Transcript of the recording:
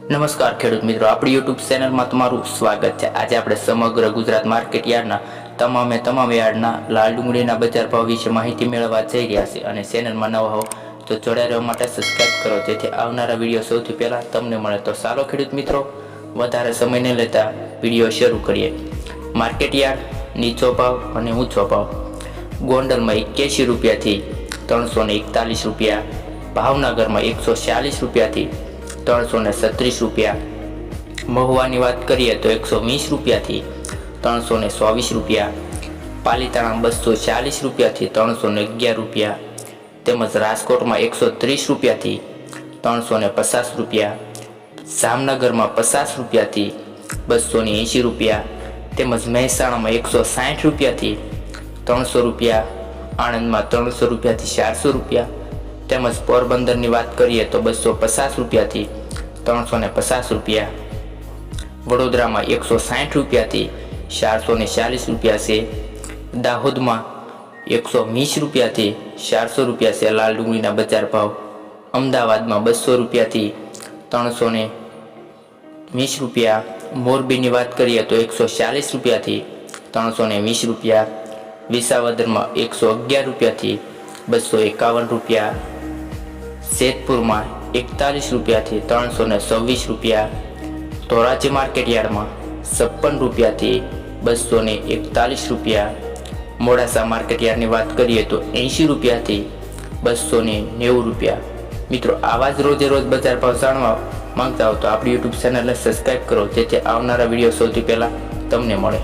નમસ્કાર ખેડૂત મિત્રો, આપણી યુટ્યુબ ચેનલમાં તમારું સ્વાગત છે। આજે આપણે સમગ્ર ગુજરાત માર્કેટ યાર્ડના તમામ યાર્ડના લાલ ડુંગળીના બજાર ભાવ વિશે માહિતી મેળવવા જઈ રહ્યા છે। અને ચેનલમાં નવા હો તો જોડાઈ રહેવા માટે સબસ્ક્રાઇબ કરો, જેથી આવનારા વિડીયો સૌથી પહેલાં તમને મળે। તો ચાલો ખેડૂત મિત્રો, વધારે સમય ન લેતા વિડીયો શરૂ કરીએ। માર્કેટ યાર્ડ નીચો ભાવ અને ઊંચો ભાવ। ગોંડલમાં 81 રૂપિયાથી 341 રૂપિયા, ભાવનગરમાં 146 રૂપિયાથી 336 રૂપિયા, મહુવાની વાત કરીએ તો 120 રૂપિયાથી 324 રૂપિયા, પાલીતાણા 240 રૂપિયાથી 311 રૂપિયા, તેમજ રાજકોટમાં 130 રૂપિયાથી 350 રૂપિયા, જામનગરમાં 50 રૂપિયાથી 280 રૂપિયા, તેમજ મહેસાણામાં 160 રૂપિયાથી 300 રૂપિયા, આણંદમાં 300 રૂપિયાથી 400 રૂપિયા, તેમજ પોરબંદરની વાત કરીએ તો 250 રૂપિયાથી 350 રૂપિયા, વડોદરામાં 160 રૂપિયાથી 440 રૂપિયા છે, દાહોદમાં 120 રૂપિયાથી 400 રૂપિયા છે લાલ ડુંગળીના બજાર ભાવ, અમદાવાદમાં 200 રૂપિયાથી 320 રૂપિયા, મોરબીની વાત કરીએ તો 140 રૂપિયાથી 320 રૂપિયા, વિસાવદરમાં 111 રૂપિયાથી 251 રૂપિયા, જેતપુરમાં 41 રૂપિયાથી 326 રૂપિયા, ધોરાજી માર્કેટ યાર્ડમાં 56 રૂપિયાથી 241 રૂપિયા, મોડાસા માર્કેટ યાર્ડની વાત કરીએ તો 80 રૂપિયાથી 290 રૂપિયા। મિત્રો, આવા જ રોજે રોજ બજાર ભાવ જાણવા માંગતા હો તો આપણી યુટ્યુબ ચેનલને સબસ્ક્રાઈબ કરો, જેથી આવનારા વિડીયો સૌથી પહેલાં તમને મળે।